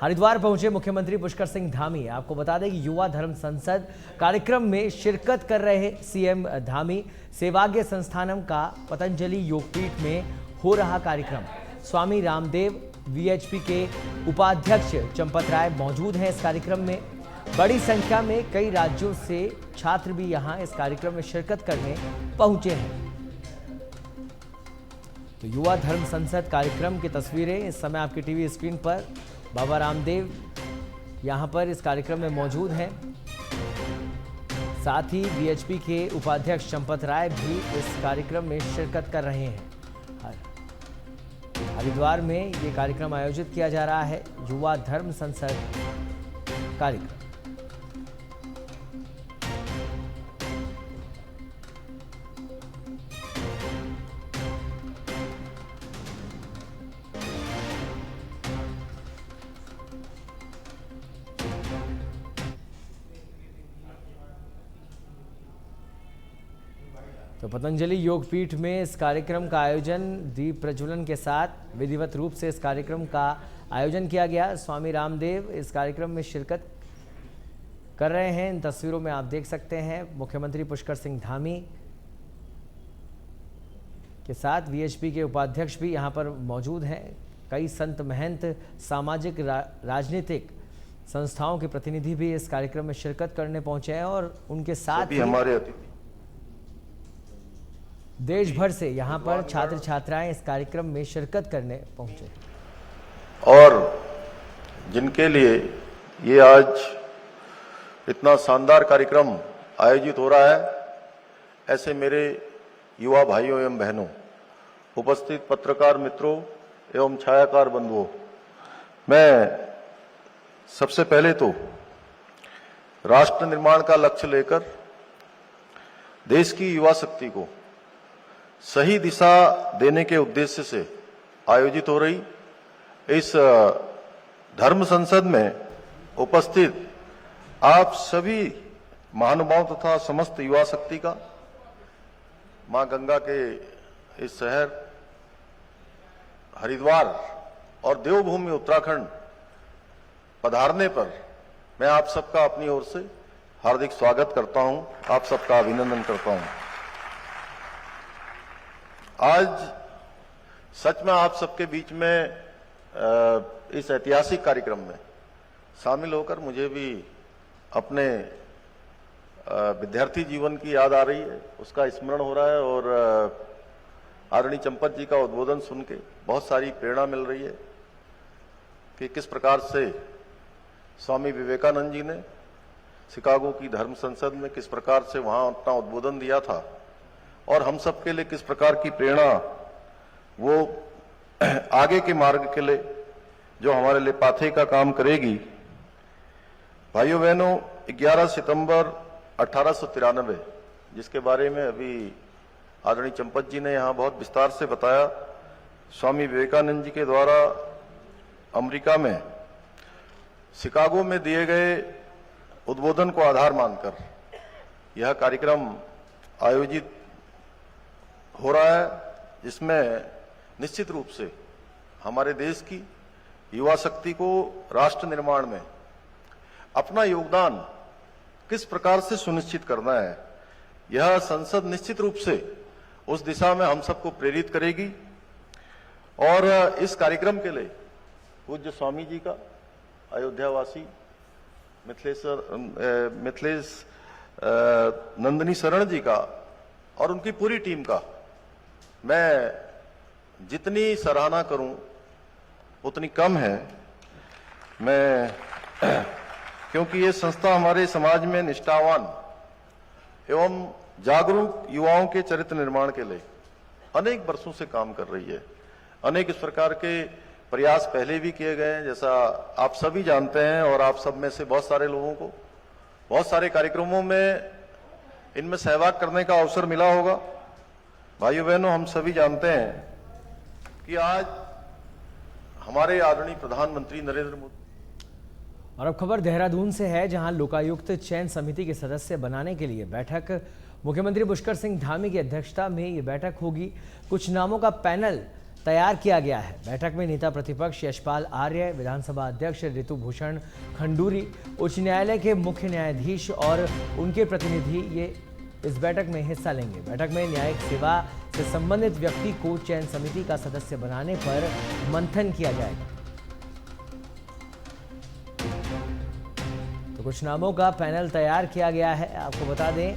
हरिद्वार पहुंचे मुख्यमंत्री पुष्कर सिंह धामी। आपको बता दें कि युवा धर्म संसद कार्यक्रम में शिरकत कर रहे सीएम धामी सेवाग्य संस्थानम का पतंजलि योगपीठ में हो रहा कार्यक्रम। स्वामी रामदेव वीएचपी के उपाध्यक्ष चंपत राय मौजूद हैं इस कार्यक्रम में। बड़ी संख्या में कई राज्यों से छात्र भी यहां इस कार्यक्रम में शिरकत करने पहुंचे हैं। तो युवा धर्म संसद कार्यक्रम की तस्वीरें इस समय आपकी टीवी स्क्रीन पर। बाबा रामदेव यहां पर इस कार्यक्रम में मौजूद हैं। साथ ही वीएचपी के उपाध्यक्ष चंपत राय भी इस कार्यक्रम में शिरकत कर रहे हैं। हरिद्वार में ये कार्यक्रम आयोजित किया जा रहा है, युवा धर्म संसद कार्यक्रम। तो पतंजलि योगपीठ में इस कार्यक्रम का आयोजन दीप प्रज्वलन के साथ विधिवत रूप से इस कार्यक्रम का आयोजन किया गया। स्वामी रामदेव इस कार्यक्रम में शिरकत कर रहे हैं। इन तस्वीरों में आप देख सकते हैं मुख्यमंत्री पुष्कर सिंह धामी के साथ वीएचपी के उपाध्यक्ष भी यहां पर मौजूद हैं। कई संत महंत, सामाजिक राजनीतिक संस्थाओं के प्रतिनिधि भी इस कार्यक्रम में शिरकत करने पहुंचे हैं और उनके साथ हमारे देश भर से यहाँ पर छात्र छात्राएं इस कार्यक्रम में शिरकत करने पहुंचे और जिनके लिए ये आज इतना शानदार कार्यक्रम आयोजित हो रहा है, ऐसे मेरे युवा भाइयों एवं बहनों, उपस्थित पत्रकार मित्रों एवं छायाकार बंधुओं, मैं सबसे पहले तो राष्ट्र निर्माण का लक्ष्य लेकर देश की युवा शक्ति को सही दिशा देने के उद्देश्य से आयोजित हो रही इस धर्म संसद में उपस्थित आप सभी महानुभाव तथा समस्त युवा शक्ति का मां गंगा के इस शहर हरिद्वार और देवभूमि उत्तराखंड पधारने पर मैं आप सबका अपनी ओर से हार्दिक स्वागत करता हूं, आप सबका अभिनंदन करता हूं। आज सच में आप सबके बीच में इस ऐतिहासिक कार्यक्रम में शामिल होकर मुझे भी अपने विद्यार्थी जीवन की याद आ रही है, उसका स्मरण हो रहा है और आदरणीय चंपत जी का उद्बोधन सुन के बहुत सारी प्रेरणा मिल रही है कि किस प्रकार से स्वामी विवेकानंद जी ने शिकागो की धर्म संसद में किस प्रकार से वहां अपना उद्बोधन दिया था और हम सब के लिए किस प्रकार की प्रेरणा वो आगे के मार्ग के लिए जो हमारे लिए पाथे का काम करेगी। भाइयों बहनों, 11 सितंबर 1893 जिसके बारे में अभी आदरणीय चंपत जी ने यहाँ बहुत विस्तार से बताया, स्वामी विवेकानंद जी के द्वारा अमेरिका में शिकागो में दिए गए उद्बोधन को आधार मानकर यह कार्यक्रम आयोजित हो रहा है, जिसमें निश्चित रूप से हमारे देश की युवा शक्ति को राष्ट्र निर्माण में अपना योगदान किस प्रकार से सुनिश्चित करना है, यह संसद निश्चित रूप से उस दिशा में हम सबको प्रेरित करेगी। और इस कार्यक्रम के लिए पूज्य स्वामी जी का, अयोध्यावासी मिथिलेश नंदिनी शरण जी का और उनकी पूरी टीम का मैं जितनी सराहना करूं उतनी कम है। मैं क्योंकि ये संस्था हमारे समाज में निष्ठावान एवं जागरूक युवाओं के चरित्र निर्माण के लिए अनेक वर्षों से काम कर रही है। अनेक इस प्रकार के प्रयास पहले भी किए गए हैं, जैसा आप सभी जानते हैं, और आप सब में से बहुत सारे लोगों को बहुत सारे कार्यक्रमों में इनमें सहभाग करने का अवसर मिला होगा। भाइयों बहनों, हम सभी जानते हैं कि आज हमारे आदरणीय प्रधानमंत्री नरेंद्र मोदी। और अब खबर देहरादून से है, जहां लोकायुक्त चयन समिति के सदस्य बनाने के लिए बैठक मुख्यमंत्री पुष्कर सिंह धामी की अध्यक्षता में ये बैठक होगी। कुछ नामों का पैनल तैयार किया गया है। बैठक में नेता प्रतिपक्ष यशपाल आर्य, विधानसभा अध्यक्ष ऋतु भूषण खंडूरी, उच्च न्यायालय के मुख्य न्यायाधीश और उनके प्रतिनिधि ये इस बैठक में हिस्सा लेंगे। बैठक में न्यायिक सेवा से संबंधित व्यक्ति को चयन समिति का सदस्य बनाने पर मंथन किया जाएगा। तो कुछ नामों का पैनल तैयार किया गया है। आपको बता दें,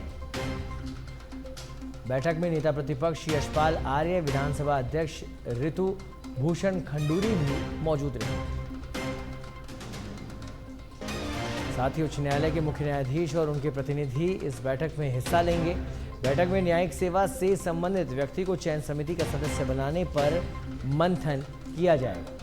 बैठक में नेता प्रतिपक्ष यशपाल आर्य, विधानसभा अध्यक्ष ऋतु भूषण खंडूरी भी मौजूद रहेंगे। साथ ही उच्च न्यायालय के मुख्य न्यायाधीश और उनके प्रतिनिधि इस बैठक में हिस्सा लेंगे। बैठक में न्यायिक सेवा से संबंधित व्यक्ति को चयन समिति का सदस्य बनाने पर मंथन किया जाएगा।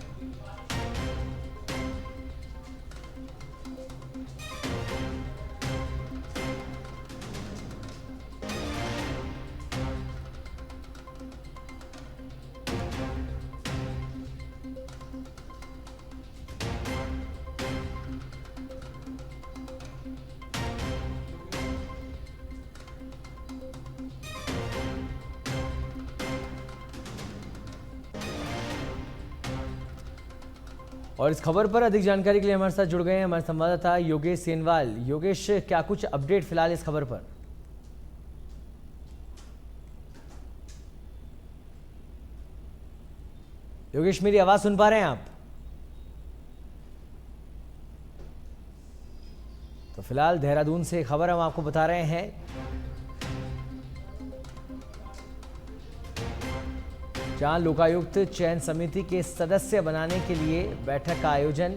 और इस खबर पर अधिक जानकारी के लिए हमारे साथ जुड़ गए हैं हमारे संवाददाता योगेश सेनवाल। योगेश, क्या कुछ अपडेट फिलहाल इस खबर पर? योगेश, मेरी आवाज सुन पा रहे हैं आप? तो फिलहाल देहरादून से खबर हम आपको बता रहे हैं। जहां लोकायुक्त चयन समिति के सदस्य बनाने के लिए बैठक का आयोजन।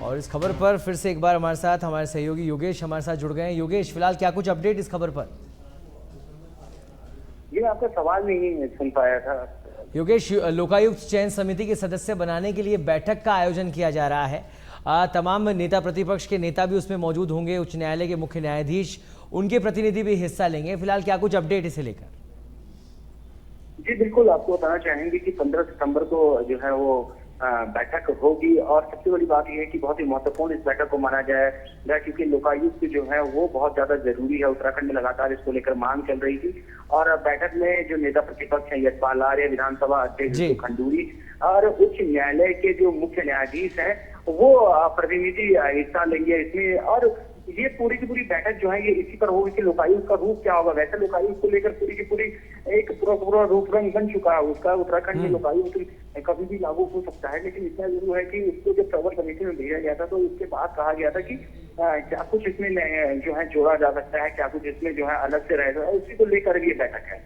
और इस खबर पर फिर से एक बार हमारे साथ हमारे सहयोगी योगेश हमारे साथ जुड़ गए हैं। योगेश, फिलहाल क्या कुछ अपडेट इस खबर पर? ये आपका सवाल नहीं सुन पाया था योगेश। लोकायुक्त चयन समिति के सदस्य बनाने के लिए बैठक का आयोजन किया जा रहा है। तमाम नेता प्रतिपक्ष के नेता भी उसमें मौजूद होंगे। उच्च न्यायालय के मुख्य न्यायाधीश, उनके प्रतिनिधि भी हिस्सा लेंगे। फिलहाल क्या कुछ अपडेट इसे लेकर? जी बिल्कुल, आपको बताना चाहेंगे कि 15 सितंबर को जो है वो बैठक होगी। और सबसे बड़ी बात यह है कि बहुत ही महत्वपूर्ण इस बैठक को माना जाएगा, क्योंकि लोकायुक्त जो है वो बहुत ज्यादा जरूरी है। उत्तराखंड में लगातार इसको लेकर मांग चल रही थी और बैठक में जो नेता प्रतिपक्ष है यशपाल आर्य, विधानसभा अध्यक्ष खंडूरी और उच्च न्यायालय के जो मुख्य न्यायाधीश है वो प्रतिनिधि हिस्सा लेंगे इसमें। और ये पूरी की पूरी बैठक जो है ये इसी पर होगी कि लोकायुक्त का रूप क्या होगा। वैसे लोकायुक्त को लेकर पूरी की पूरी एक पूरा रूप रंग बन चुका है उसका। उत्तराखंड में लोकायुक्त कभी भी लागू हो सकता है, लेकिन इतना जरूर है कि उसको जब प्रवर समिति में भेजा गया था तो उसके बाद कहा गया था कि क्या कुछ इसमें जो है जोड़ा जा सकता है, क्या कुछ इसमें जो है अलग से रहेगा, उसी को लेकर ये बैठक है।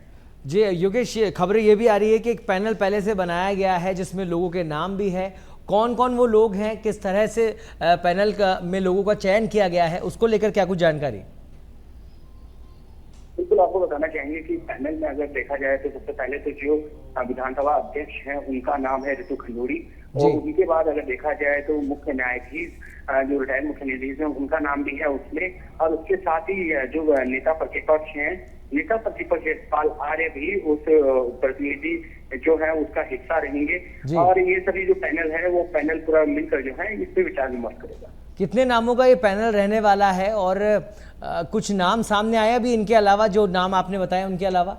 जी योगेश, खबरें ये भी आ रही है कि एक पैनल पहले से बनाया गया है जिसमें लोगों के नाम भी है। कौन कौन वो लोग हैं, किस तरह से पैनल में लोगों का चयन किया गया है, उसको लेकर क्या कुछ जानकारी? बिल्कुल, आपको बताना चाहेंगे कि पैनल में अगर देखा जाए तो सबसे पहले तो जो विधानसभा अध्यक्ष हैं उनका नाम है ऋतु खंडूरी। और उनके बाद अगर देखा जाए तो मुख्य न्यायाधीश जो रिटायर्ड मुख्य न्यायाधीश हैं उनका नाम भी है उसमें। और उसके साथ ही जो नेता प्रतिपक्ष हैं, नेता प्रतिपक्ष यशपाल आर्य भी उस प्रतिनिधि जो है उसका हिस्सा रहेंगे। और ये सभी जो पैनल है वो पैनल पूरा मिलकर जो है इस पे विचार विमर्श करेगा। कितने नामों का ये पैनल रहने वाला है और कुछ नाम सामने आया भी इनके अलावा, जो नाम आपने बताया उनके अलावा?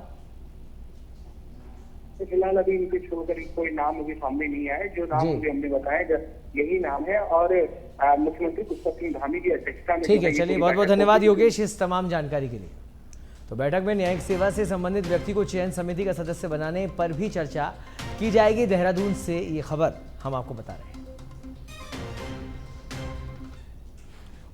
तो फिलहाल अभी इनके छोड़कर कोई नाम अभी सामने नहीं आया। जो नाम अभी हमने बताया यही नाम है और मुख्यमंत्री पुष्कर सिंह धामी की अध्यक्षता में। ठीक है, चलिए बहुत बहुत धन्यवाद योगेश इस तमाम जानकारी के लिए। तो बैठक में न्यायिक सेवा से संबंधित व्यक्ति को चयन समिति का सदस्य बनाने पर भी चर्चा की जाएगी। देहरादून से ये खबर हम आपको बता रहे हैं।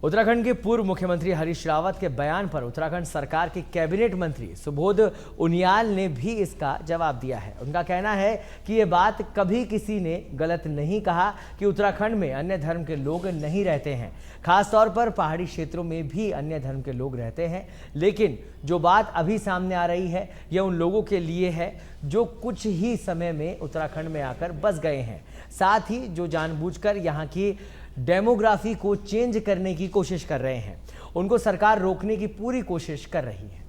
उत्तराखंड के पूर्व मुख्यमंत्री हरीश रावत के बयान पर उत्तराखंड सरकार के कैबिनेट मंत्री सुबोध उनियाल ने भी इसका जवाब दिया है। उनका कहना है कि ये बात कभी किसी ने गलत नहीं कहा कि उत्तराखंड में अन्य धर्म के लोग नहीं रहते हैं। खासतौर पर पहाड़ी क्षेत्रों में भी अन्य धर्म के लोग रहते हैं, लेकिन जो बात अभी सामने आ रही है यह उन लोगों के लिए है जो कुछ ही समय में उत्तराखंड में आकर बस गए हैं, साथ ही जो जानबूझकर यहाँ की डेमोग्राफी को चेंज करने की कोशिश कर रहे हैं। उनको सरकार रोकने की पूरी कोशिश कर रही है।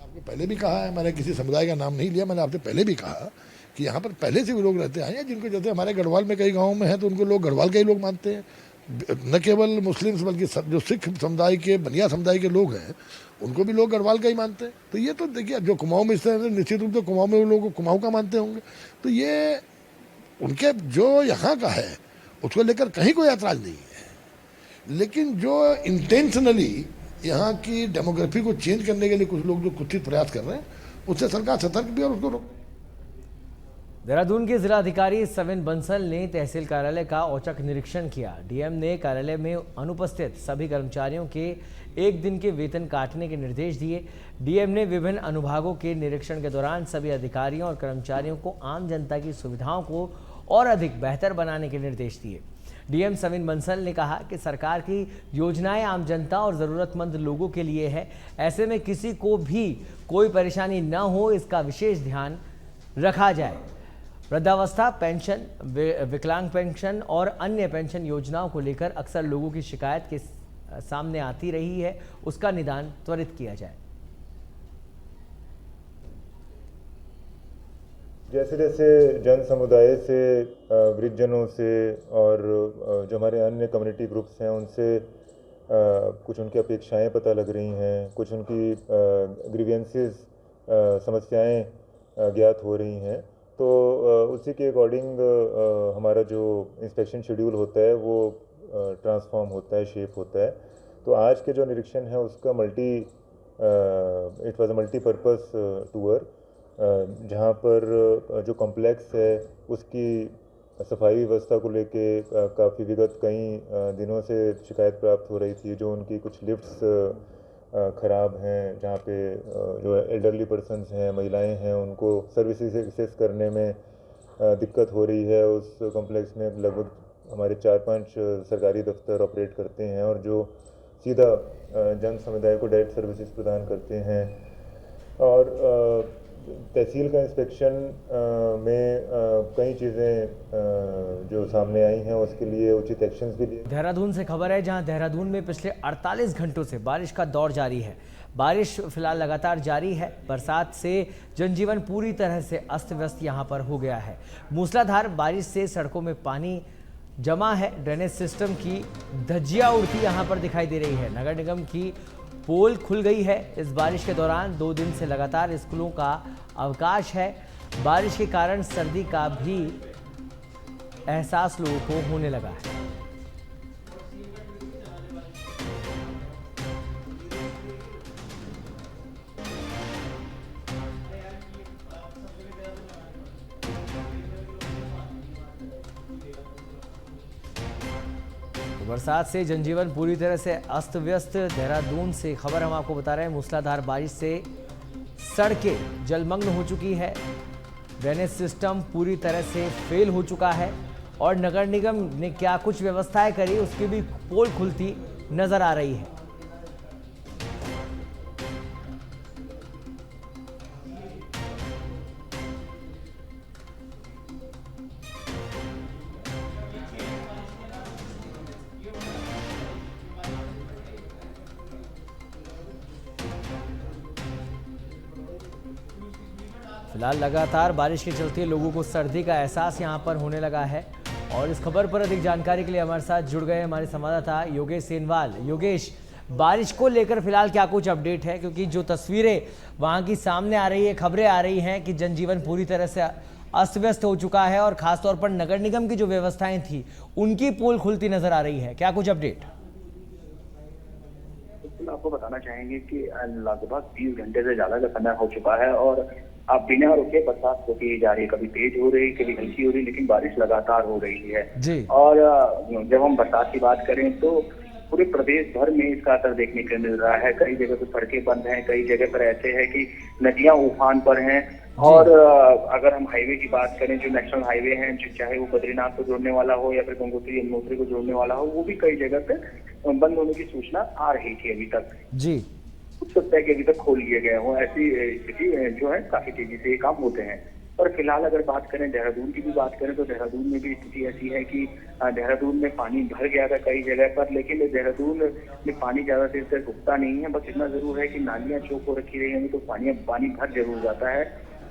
आपको पहले भी कहा है, मैंने किसी समुदाय का नाम नहीं लिया, मैंने आपसे पहले भी कहा कि यहाँ पर पहले से भी लोग रहते हैं। जिनको जैसे हमारे गढ़वाल में कई गाँव में हैं तो उनको लोग गढ़वाल के ही लोग मानते हैं, न केवल मुस्लिम्स बल्कि जो सिख समुदाय के बनिया समुदाय के लोग हैं उनको भी लोग गढ़वाल का ही मानते हैं। तो ये तो देखिए, जो कुमाऊं में इस तरह से निश्चित रूप से कुमाऊं में वो लोग कुमाऊं का मानते होंगे, तो ये उनके जो यहाँ का है उसको लेकर कहीं कोई ऐतराज नहीं है। लेकिन जो इंटेंशनली यहाँ की डेमोग्राफी को चेंज करने के लिए कुछ लोग जो कुत्सित प्रयास कर रहे हैं, उससे सरकार सतर्क भी और उसको रोक। देहरादून के जिलाधिकारी सविन बंसल ने तहसील कार्यालय का औचक निरीक्षण किया। डीएम ने कार्यालय में अनुपस्थित सभी कर्मचारियों के एक दिन के वेतन काटने के निर्देश दिए। डीएम ने विभिन्न अनुभागों के निरीक्षण के दौरान सभी अधिकारियों और कर्मचारियों को आम जनता की सुविधाओं को और अधिक बेहतर बनाने के निर्देश दिए। डीएम सविन बंसल ने कहा कि सरकार की योजनाएं आम जनता और ज़रूरतमंद लोगों के लिए है। ऐसे में किसी को भी कोई परेशानी न हो, इसका विशेष ध्यान रखा जाए। वृद्धावस्था पेंशन, विकलांग पेंशन और अन्य पेंशन योजनाओं को लेकर अक्सर लोगों की शिकायत के सामने आती रही है, उसका निदान त्वरित किया जाए। जैसे जैसे जन समुदाय से, वृद्धजनों से और जो हमारे अन्य कम्युनिटी ग्रुप्स हैं उनसे कुछ उनकी अपेक्षाएं पता लग रही हैं, कुछ उनकी ग्रीवेंसेस समस्याएं ज्ञात हो रही हैं, तो उसी के अकॉर्डिंग हमारा जो इंस्पेक्शन शेड्यूल होता है वो ट्रांसफॉर्म होता है, शेप होता है। तो आज के जो निरीक्षण है उसका it was a multipurpose tour, जहाँ पर जो कॉम्प्लेक्स है उसकी सफाई व्यवस्था को लेके काफ़ी विगत कई दिनों से शिकायत प्राप्त हो रही थी। जो उनकी कुछ लिफ्ट्स ख़राब हैं, जहाँ पे जो एल्डरली पर्सन्स हैं, महिलाएं हैं, उनको सर्विसेज एक्सेस करने में दिक्कत हो रही है। उस कॉम्प्लेक्स में लगभग हमारे 4-5 सरकारी दफ्तर ऑपरेट करते हैं और जो सीधा जन समुदाय को डायरेक्ट सर्विसेज प्रदान करते हैं। और तहसील का इंस्पेक्शन में कई चीज़ें जो सामने आई हैं उसके लिए उचित एक्शंस भी लिए। देहरादून से खबर है, जहां देहरादून में पिछले 48 घंटों से बारिश का दौर जारी है। बारिश फिलहाल लगातार जारी है। बरसात से जनजीवन पूरी तरह से अस्त व्यस्त यहां पर हो गया है। मूसलाधार बारिश से सड़कों में पानी जमा है। ड्रेनेज सिस्टम की धज्जियां उड़ती यहां पर दिखाई दे रही है। नगर निगम की पोल खुल गई है। इस बारिश के दौरान 2 दिन से लगातार स्कूलों का अवकाश है। बारिश के कारण सर्दी का भी एहसास लोगों को होने लगा है। बरसात से जनजीवन पूरी तरह से अस्त व्यस्त। देहरादून से खबर हम आपको बता रहे हैं, मूसलाधार बारिश से सड़कें जलमग्न हो चुकी है। ड्रेनेज सिस्टम पूरी तरह से फेल हो चुका है और नगर निगम ने क्या कुछ व्यवस्थाएं करी उसकी भी पोल खुलती नजर आ रही है। फिलहाल लगातार बारिश के चलते लोगों को सर्दी का एहसास यहां पर होने लगा है। और इस खबर पर अधिक जानकारी के लिए हमारे साथ जुड़ गए हमारे संवाददाता योगेश सेनवाल। योगेश, बारिश को लेकर फिलहाल क्या कुछ अपडेट है, क्योंकि जो तस्वीरें वहां की सामने आ रही है, खबरें आ रही हैं कि जनजीवन पूरी तरह से अस्त व्यस्त हो चुका है और खासतौर पर नगर निगम की जो व्यवस्थाएं थी उनकी पोल खुलती नजर आ रही है, क्या कुछ अपडेट? आपको बताना चाहेंगे कि लगभग 30 घंटे से ज्यादा का समय हो चुका है और अब बिना रुके बरसात होती ही जा रही है। कभी तेज हो रही, कभी हल्की हो रही, लेकिन बारिश लगातार हो रही है जी। और जब हम बरसात की बात करें तो पूरे प्रदेश भर में इसका असर देखने को मिल रहा है। कई जगह पर सड़कें बंद हैं, कई जगह पर ऐसे है कि नदियां उफान पर हैं। और अगर हम हाईवे की बात करें, जो नेशनल हाईवे हैं, चाहे वो बद्रीनाथ को जोड़ने वाला हो या फिर गंगोत्री यमुनोत्री को जोड़ने वाला हो, वो भी कई जगह पे बंद होने की सूचना आ रही थी अभी तक जी। हो सकता है कि अभी तक खोल लिए गए हों। ऐसी स्थिति जो है काफी तेजी से ये काम होते हैं। और फिलहाल अगर बात करें देहरादून की भी बात करें तो देहरादून में भी स्थिति ऐसी है कि देहरादून में पानी भर गया था कई जगह पर, लेकिन देहरादून में पानी ज्यादा देर तक रुकता नहीं है। बस इतना जरूर है कि नालियां चौक हो रखी रही तो पानी भर जरूर जाता है।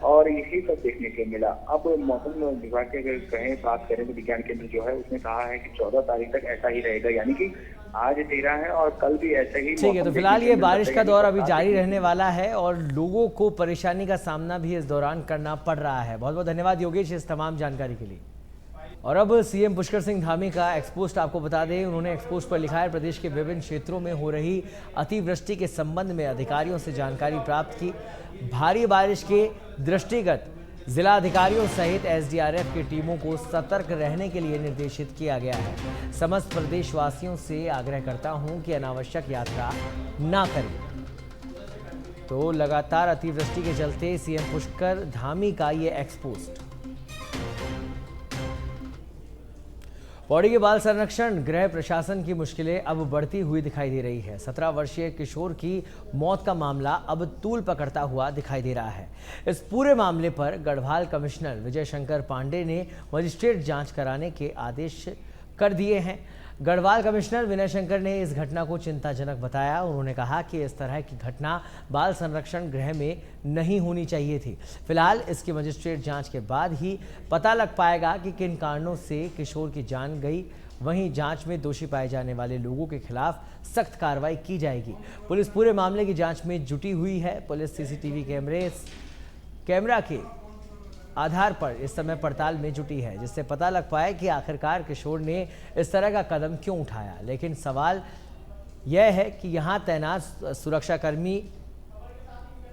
और यही सब देखने को मिला। अब मौसम विभाग की अगर बात करें तो विज्ञान केंद्र जो है उसने कहा है कि 14 तारीख तक ऐसा ही रहेगा, यानी कि आज 13 है और कल भी ऐसा ही ठीक है, मौसम तो फिलहाल देखने ये को मिल बारिश सकता का है, दौर यानी अभी बरसात जारी देखने रहने वाला है और लोगों को परेशानी का सामना भी इस दौरान करना पड़ रहा है। बहुत बहुत धन्यवाद योगेश इस तमाम जानकारी के लिए। और अब सीएम पुष्कर सिंह धामी का एक्सपोस्ट आपको बता दें, उन्होंने एक्सपोस्ट पर लिखा है, प्रदेश के विभिन्न क्षेत्रों में हो रही अतिवृष्टि के संबंध में अधिकारियों से जानकारी प्राप्त की। भारी बारिश के दृष्टिगत जिला अधिकारियों सहित एसडीआरएफ की टीमों को सतर्क रहने के लिए निर्देशित किया गया है। समस्त प्रदेशवासियों से आग्रह करता हूं कि अनावश्यक यात्रा ना करें। तो लगातार अतिवृष्टि के चलते सीएम पुष्कर धामी का ये एक्सपोस्ट। पौड़ी के बाल संरक्षण गृह प्रशासन की मुश्किलें अब बढ़ती हुई दिखाई दे रही है। 17 वर्षीय किशोर की मौत का मामला अब तूल पकड़ता हुआ दिखाई दे रहा है। इस पूरे मामले पर गढ़वाल कमिश्नर विजय शंकर पांडे ने मजिस्ट्रेट जांच कराने के आदेश कर दिए हैं। गढ़वाल कमिश्नर विनय शंकर ने इस घटना को चिंताजनक बताया। उन्होंने कहा कि इस तरह की घटना बाल संरक्षण गृह में नहीं होनी चाहिए थी। फिलहाल इसकी मजिस्ट्रेट जांच के बाद ही पता लग पाएगा कि किन कारणों से किशोर की जान गई। वहीं जांच में दोषी पाए जाने वाले लोगों के खिलाफ सख्त कार्रवाई की जाएगी। पुलिस पूरे मामले की जांच में जुटी हुई है। पुलिस सीसीटीवी कैमरा के आधार पर इस समय पड़ताल में जुटी है, जिससे पता लग पाए कि आखिरकार किशोर ने इस तरह का कदम क्यों उठाया। लेकिन सवाल यह है कि यहां तैनात सुरक्षाकर्मी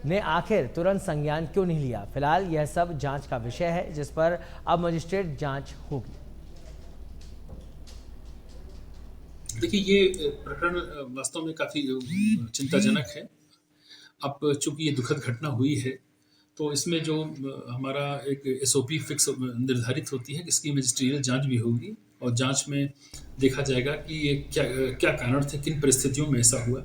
ने आखिर तुरंत संज्ञान क्यों नहीं लिया। फिलहाल यह सब जांच का विषय है, जिस पर अब मजिस्ट्रेट जांच होगी। देखिए, ये प्रकरण वास्तव में काफ़ी चिंताजनक है। अब चूंकि ये दुखद घटना हुई है तो इसमें जो हमारा एक एसओपी फिक्स निर्धारित होती है, इसकी मजिस्ट्रियल जांच भी होगी और जांच में देखा जाएगा कि ये क्या कारण थे, किन परिस्थितियों में ऐसा हुआ।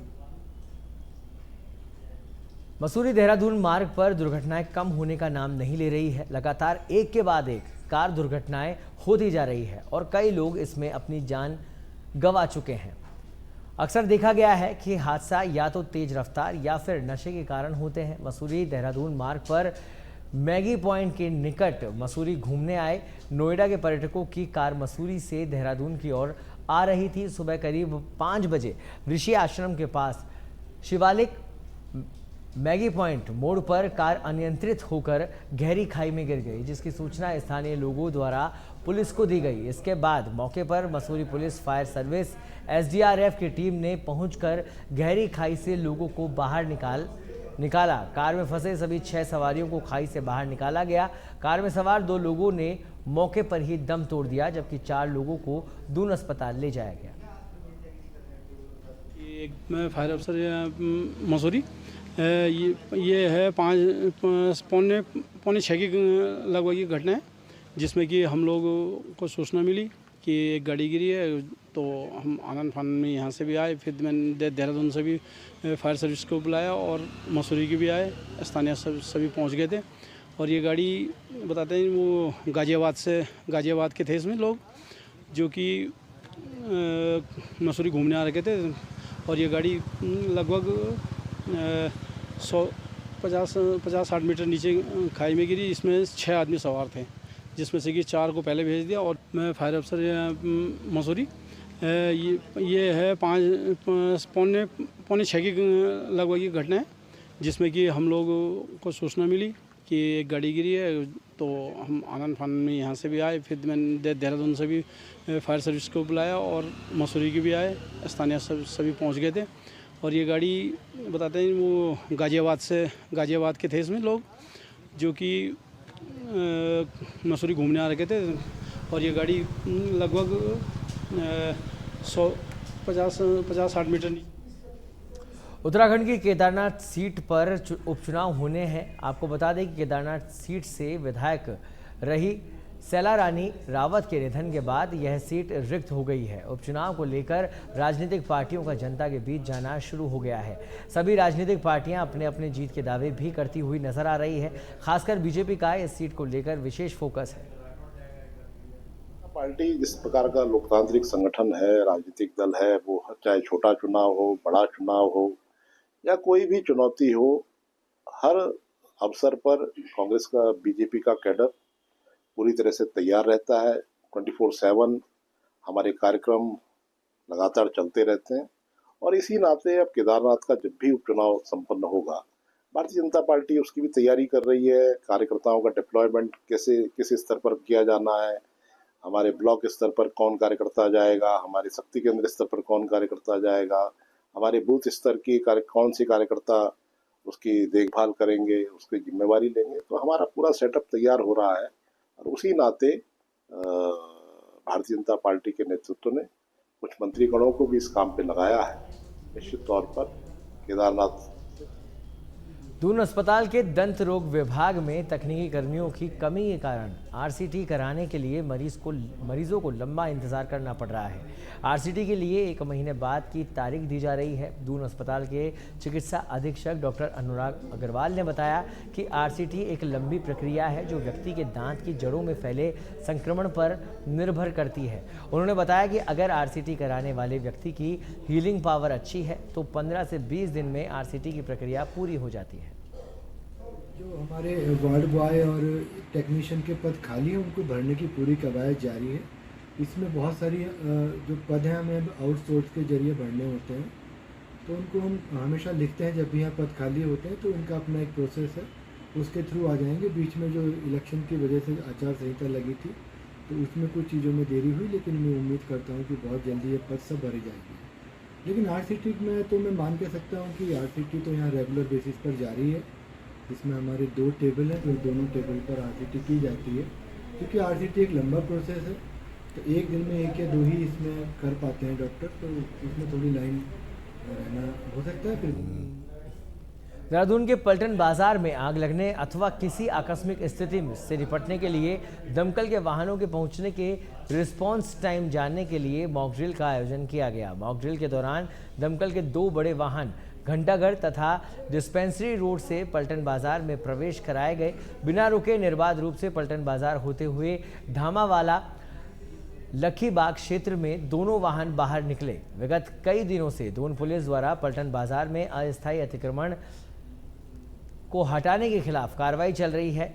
मसूरी देहरादून मार्ग पर दुर्घटनाएं कम होने का नाम नहीं ले रही है। लगातार एक के बाद एक कार दुर्घटनाएं होती जा रही है और कई लोग इसमें अपनी जान गंवा चुके हैं। अक्सर देखा गया है कि हादसा या तो तेज रफ्तार या फिर नशे के कारण होते हैं। मसूरी देहरादून मार्ग पर मैगी पॉइंट के निकट मसूरी घूमने आए नोएडा के पर्यटकों की कार मसूरी से देहरादून की ओर आ रही थी। सुबह करीब 5 बजे ऋषि आश्रम के पास शिवालिक मैगी पॉइंट मोड़ पर कार अनियंत्रित होकर गहरी खाई में गिर गई, जिसकी सूचना स्थानीय लोगों द्वारा पुलिस को दी गई। इसके बाद मौके पर Mussoorie police fire service SDRF की टीम ने पहुंचकर गहरी खाई से लोगों को बाहर निकाला। कार में फंसे सभी 6 सवारियों को खाई से बाहर निकाला गया। कार में सवार 2 लोगों ने मौके पर ही दम तोड़ दिया, जबकि 4 लोगों को दून अस्पताल ले जाया गया। मैं फायर अफसर मसूरी, ये है 5:45 की लगभग की घटना है, जिसमें कि हम लोग को सूचना मिली कि एक गाड़ी गिरी है। तो हम आनंद फानन में यहाँ से भी आए, फिर मैंने देहरादून से भी फायर सर्विस को बुलाया और मसूरी की भी आए, स्थानीय सभी पहुँच गए थे। और ये गाड़ी बताते हैं वो गाजियाबाद के थे इसमें लोग, जो कि मसूरी घूमने आ रखे थे। और ये गाड़ी लगभग 150-60 मीटर नीचे खाई में गिरी। इसमें 6 आदमी सवार थे, जिसमें से कि 4 को पहले भेज दिया। और मैं फायर अफसर मसूरी, ये है 5:45 की लगभग की घटना है, जिसमें कि हम लोग को सूचना मिली कि एक गाड़ी गिरी है। तो हम आनंद फानन में यहाँ से भी आए, फिर मैंने देहरादून से भी फायर सर्विस को बुलाया और मसूरी की भी आए, स्थानीय सभी पहुँच गए थे। और ये गाड़ी बताते हैं वो गाजियाबाद के थे इसमें लोग, जो कि मसूरी घूमने आ रखे थे। और ये गाड़ी लगभग 150-60 मीटर नीचे। उत्तराखंड की केदारनाथ सीट पर उपचुनाव होने हैं। आपको बता दें कि केदारनाथ सीट से विधायक रही सैला रानी रावत के निधन के बाद यह सीट रिक्त हो गई है। उपचुनाव को लेकर राजनीतिक पार्टियों का जनता के बीच जाना शुरू हो गया है। सभी राजनीतिक पार्टियां अपने अपने जीत के दावे भी करती हुई नजर आ रही है। खासकर बीजेपी का इस सीट को लेकर विशेष फोकस है। पार्टी जिस प्रकार का लोकतांत्रिक संगठन है, राजनीतिक दल है, वो चाहे छोटा चुनाव हो, बड़ा चुनाव हो या कोई भी चुनौती हो, हर अवसर पर कांग्रेस का, बीजेपी का कैडर पूरी तरह से तैयार रहता है। 24/7 हमारे कार्यक्रम लगातार चलते रहते हैं और इसी नाते अब केदारनाथ का जब भी उपचुनाव संपन्न होगा, भारतीय जनता पार्टी उसकी भी तैयारी कर रही है। कार्यकर्ताओं का डिप्लॉयमेंट कैसे, किस स्तर पर किया जाना है, हमारे ब्लॉक स्तर पर कौन कार्यकर्ता जाएगा, हमारे शक्ति केंद्र स्तर पर कौन कार्यकर्ता जाएगा, हमारे बूथ स्तर की कौन सी कार्यकर्ता उसकी देखभाल करेंगे, उसकी जिम्मेवारी लेंगे। तो हमारा पूरा सेटअप तैयार हो रहा है और उसी नाते भारतीय जनता पार्टी के नेतृत्व ने कुछ मंत्रीगणों को भी इस काम पे लगाया है। निश्चित तौर पर केदारनाथ दून अस्पताल के दंत रोग विभाग में तकनीकी कर्मियों की कमी के कारण आरसीटी कराने के लिए मरीजों को लंबा इंतजार करना पड़ रहा है। आरसीटी के लिए 1 महीने बाद की तारीख दी जा रही है। दून अस्पताल के चिकित्सा अधीक्षक डॉक्टर अनुराग अग्रवाल ने बताया कि आरसीटी एक लंबी प्रक्रिया है जो व्यक्ति के दांत की जड़ों में फैले संक्रमण पर निर्भर करती है। उन्होंने बताया कि अगर आरसीटी कराने वाले व्यक्ति की हीलिंग पावर अच्छी है तो 15 से 20 दिन में आरसीटी की प्रक्रिया पूरी हो जाती है। जो हमारे वार्ड बॉय और टेक्नीशियन के पद खाली हैं उनको भरने की पूरी कवायद जारी है। इसमें बहुत सारी जो पद हैं हमें आउटसोर्स के जरिए भरने होते हैं, तो उनको हम हमेशा लिखते हैं जब भी यहाँ पद खाली होते हैं, तो उनका अपना एक प्रोसेस है, उसके थ्रू आ जाएंगे। बीच में जो इलेक्शन की वजह से आचार संहिता लगी थी तो उसमें कुछ चीज़ों में देरी हुई, लेकिन मैं उम्मीद करता हूँ कि बहुत जल्दी ये पद सब भरे जाएंगे। लेकिन आरसीटी में तो मैं मान के सकता हूँ कि आरसीटी तो यहाँ रेगुलर बेसिस पर जारी है। इसमें हमारे 2 टेबल हैं, तो दोनों टेबल पर आरसीटी की जाती है। क्योंकि आरसीटी एक लंबा प्रोसेस है, तो एक दिन में 1 या 2 ही इसमें कर पाते हैं डॉक्टर, तो इसमें थोड़ी लाइन रहना हो सकता है। फिर देहरादून के पलटन बाजार में आग लगने अथवा किसी आकस्मिक स्थिति से निपटने के लिए दमकल के वाहनों के पहुंचने के रिस्पांस टाइम जानने के लिए मॉक ड्रिल का आयोजन किया गया। मॉक ड्रिल के दौरान दमकल के 2 बड़े वाहन घंटाघर तथा डिस्पेंसरी रोड से पलटन बाजार में प्रवेश कराए गए। बिना रुके निर्बाध रूप से पलटन बाजार होते हुए ढामावाला लखीबाग क्षेत्र में दोनों वाहन बाहर निकले। विगत कई दिनों से दून पुलिस द्वारा पलटन बाजार में अस्थायी अतिक्रमण को हटाने के खिलाफ कार्रवाई चल रही है।